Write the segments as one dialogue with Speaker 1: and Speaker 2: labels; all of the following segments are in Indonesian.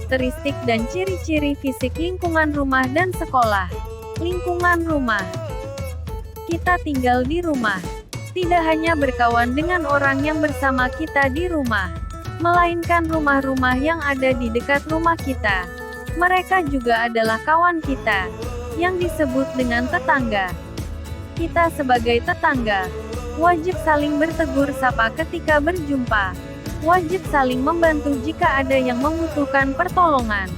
Speaker 1: karakteristik dan ciri-ciri fisik lingkungan rumah dan sekolah. Lingkungan rumah. Kita tinggal di rumah. Tidak hanya berkawan dengan orang yang bersama kita di rumah, melainkan rumah-rumah yang ada di dekat rumah kita. Mereka juga adalah kawan kita, yang disebut dengan tetangga. Kita sebagai tetangga, wajib saling bertegur sapa ketika berjumpa. Wajib saling membantu jika ada yang membutuhkan pertolongan.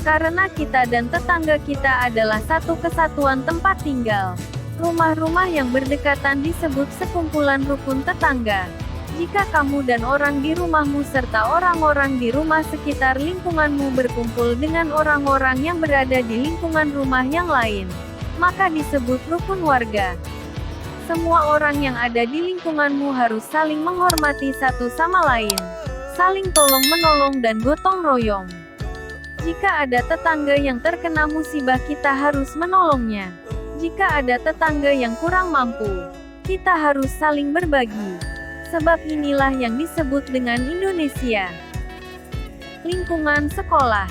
Speaker 1: Karena kita dan tetangga kita adalah satu kesatuan tempat tinggal. Rumah-rumah yang berdekatan disebut sekumpulan rukun tetangga. Jika kamu dan orang di rumahmu serta orang-orang di rumah sekitar lingkunganmu berkumpul dengan orang-orang yang berada di lingkungan rumah yang lain, maka disebut rukun warga. Semua orang yang ada di lingkunganmu harus saling menghormati satu sama lain, saling tolong-menolong dan gotong royong. Jika ada tetangga yang terkena musibah, kita harus menolongnya. Jika ada tetangga yang kurang mampu, kita harus saling berbagi. Sebab inilah yang disebut dengan Indonesia. Lingkungan sekolah.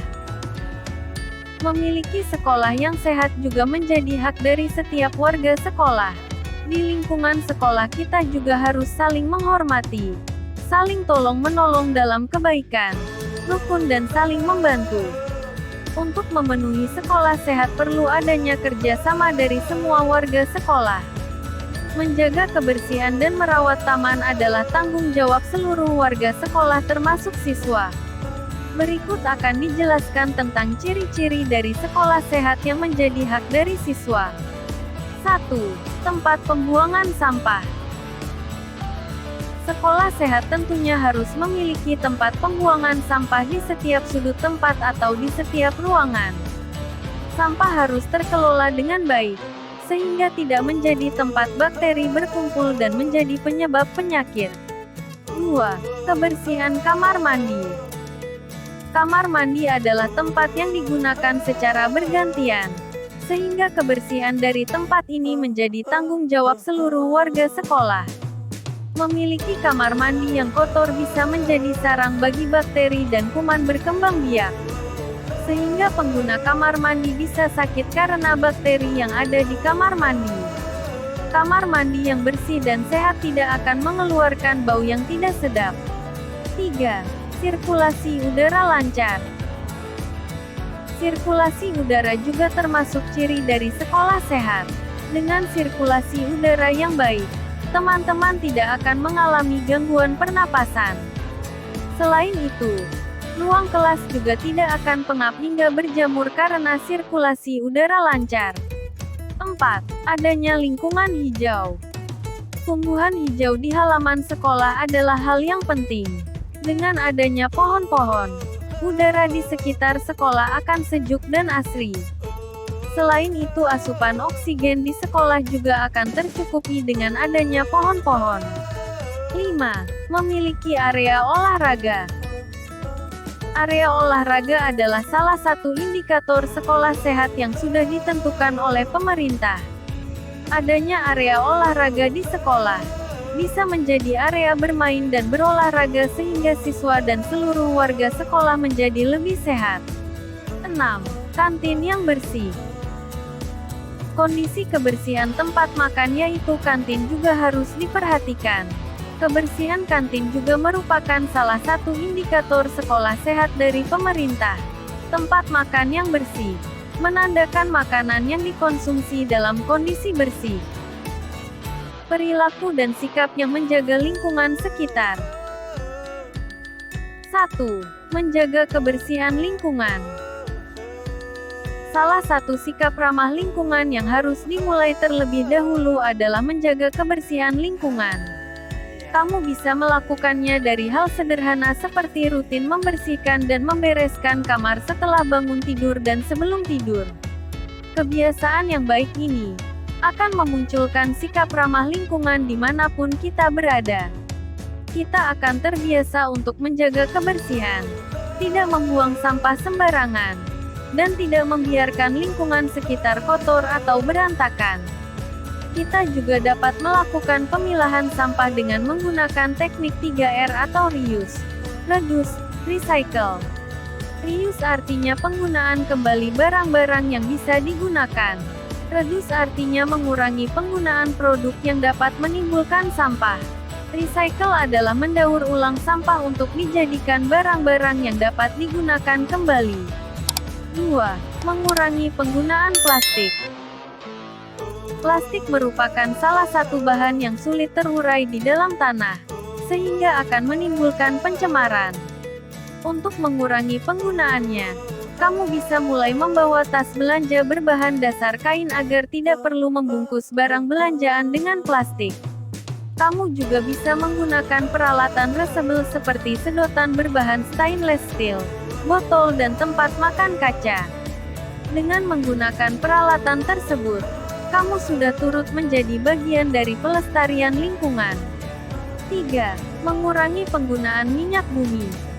Speaker 1: Memiliki sekolah yang sehat juga menjadi hak dari setiap warga sekolah. Di lingkungan sekolah kita juga harus saling menghormati, saling tolong-menolong dalam kebaikan, rukun dan saling membantu. Untuk memenuhi sekolah sehat perlu adanya kerjasama dari semua warga sekolah. Menjaga kebersihan dan merawat taman adalah tanggung jawab seluruh warga sekolah termasuk siswa. Berikut akan dijelaskan tentang ciri-ciri dari sekolah sehat yang menjadi hak dari siswa. 1. Tempat pembuangan sampah. Sekolah sehat tentunya harus memiliki tempat pembuangan sampah di setiap sudut tempat atau di setiap ruangan. Sampah harus terkelola dengan baik, sehingga tidak menjadi tempat bakteri berkumpul dan menjadi penyebab penyakit. 2. Kebersihan kamar mandi. Kamar mandi adalah tempat yang digunakan secara bergantian, sehingga kebersihan dari tempat ini menjadi tanggung jawab seluruh warga sekolah. Memiliki kamar mandi yang kotor bisa menjadi sarang bagi bakteri dan kuman berkembang biak. Sehingga pengguna kamar mandi bisa sakit karena bakteri yang ada di kamar mandi. Kamar mandi yang bersih dan sehat tidak akan mengeluarkan bau yang tidak sedap. 3. Sirkulasi udara lancar. Sirkulasi udara juga termasuk ciri dari sekolah sehat. Dengan sirkulasi udara yang baik, teman-teman tidak akan mengalami gangguan pernapasan. Selain itu, ruang kelas juga tidak akan pengap hingga berjamur karena sirkulasi udara lancar. 4. Adanya lingkungan hijau. Tumbuhan hijau di halaman sekolah adalah hal yang penting. Dengan adanya pohon-pohon, udara di sekitar sekolah akan sejuk dan asri. Selain itu, asupan oksigen di sekolah juga akan tercukupi dengan adanya pohon-pohon. 5. Memiliki area olahraga. Area olahraga adalah salah satu indikator sekolah sehat yang sudah ditentukan oleh pemerintah. Adanya area olahraga di sekolah bisa menjadi area bermain dan berolahraga sehingga siswa dan seluruh warga sekolah menjadi lebih sehat. 6. Kantin yang bersih. Kondisi kebersihan tempat makan yaitu kantin juga harus diperhatikan. Kebersihan kantin juga merupakan salah satu indikator sekolah sehat dari pemerintah. Tempat makan yang bersih menandakan makanan yang dikonsumsi dalam kondisi bersih. Perilaku dan sikap yang menjaga lingkungan sekitar. 1. Menjaga kebersihan lingkungan. Salah satu sikap ramah lingkungan yang harus dimulai terlebih dahulu adalah menjaga kebersihan lingkungan. Kamu bisa melakukannya dari hal sederhana seperti rutin membersihkan dan membereskan kamar setelah bangun tidur dan sebelum tidur. Kebiasaan yang baik ini akan memunculkan sikap ramah lingkungan dimanapun kita berada. Kita akan terbiasa untuk menjaga kebersihan, tidak membuang sampah sembarangan, dan tidak membiarkan lingkungan sekitar kotor atau berantakan. Kita juga dapat melakukan pemilahan sampah dengan menggunakan teknik 3R atau reuse, reduce, recycle. Reuse artinya penggunaan kembali barang-barang yang bisa digunakan. Reduce artinya mengurangi penggunaan produk yang dapat menimbulkan sampah. Recycle adalah mendaur ulang sampah untuk dijadikan barang-barang yang dapat digunakan kembali. 2. Mengurangi penggunaan plastik. Plastik merupakan salah satu bahan yang sulit terurai di dalam tanah, sehingga akan menimbulkan pencemaran. Untuk mengurangi penggunaannya, kamu bisa mulai membawa tas belanja berbahan dasar kain agar tidak perlu membungkus barang belanjaan dengan plastik. Kamu juga bisa menggunakan peralatan reusable seperti sedotan berbahan stainless steel, botol dan tempat makan kaca. Dengan menggunakan peralatan tersebut, kamu sudah turut menjadi bagian dari pelestarian lingkungan. 3. Mengurangi penggunaan minyak bumi.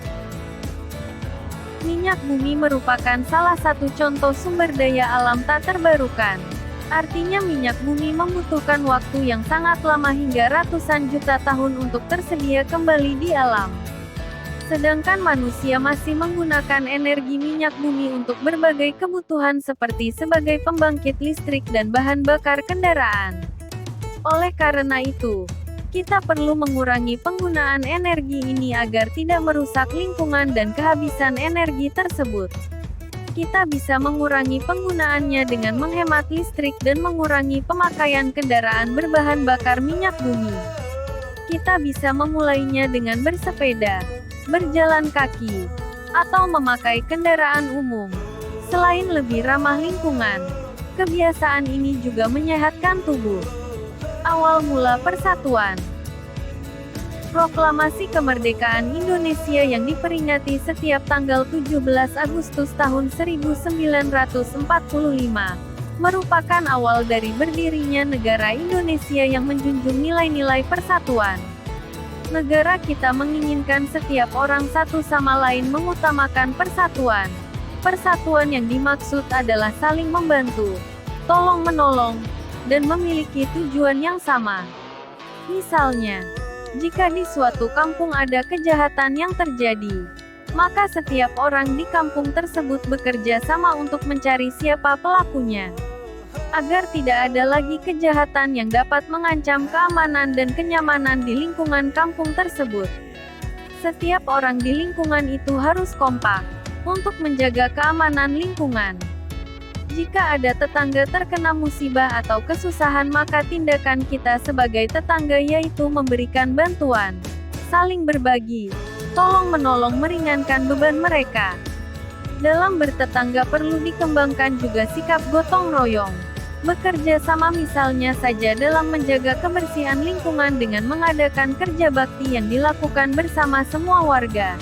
Speaker 1: Minyak bumi merupakan salah satu contoh sumber daya alam tak terbarukan. Artinya minyak bumi membutuhkan waktu yang sangat lama hingga ratusan juta tahun untuk tersedia kembali di alam. Sedangkan manusia masih menggunakan energi minyak bumi untuk berbagai kebutuhan seperti sebagai pembangkit listrik dan bahan bakar kendaraan. Oleh karena itu, kita perlu mengurangi penggunaan energi ini agar tidak merusak lingkungan dan kehabisan energi tersebut. Kita bisa mengurangi penggunaannya dengan menghemat listrik dan mengurangi pemakaian kendaraan berbahan bakar minyak bumi. Kita bisa memulainya dengan bersepeda, berjalan kaki, atau memakai kendaraan umum. Selain lebih ramah lingkungan, kebiasaan ini juga menyehatkan tubuh. Awal mula persatuan. Proklamasi Kemerdekaan Indonesia yang diperingati setiap tanggal 17 Agustus tahun 1945, merupakan awal dari berdirinya negara Indonesia yang menjunjung nilai-nilai persatuan. Negara kita menginginkan setiap orang satu sama lain mengutamakan persatuan. Persatuan yang dimaksud adalah saling membantu, tolong-menolong, dan memiliki tujuan yang sama. Misalnya, jika di suatu kampung ada kejahatan yang terjadi, maka setiap orang di kampung tersebut bekerja sama untuk mencari siapa pelakunya, agar tidak ada lagi kejahatan yang dapat mengancam keamanan dan kenyamanan di lingkungan kampung tersebut. Setiap orang di lingkungan itu harus kompak untuk menjaga keamanan lingkungan. Jika ada tetangga terkena musibah atau kesusahan, maka tindakan kita sebagai tetangga yaitu memberikan bantuan, saling berbagi, tolong-menolong meringankan beban mereka. Dalam bertetangga perlu dikembangkan juga sikap gotong royong. Bekerja sama misalnya saja dalam menjaga kebersihan lingkungan dengan mengadakan kerja bakti yang dilakukan bersama semua warga.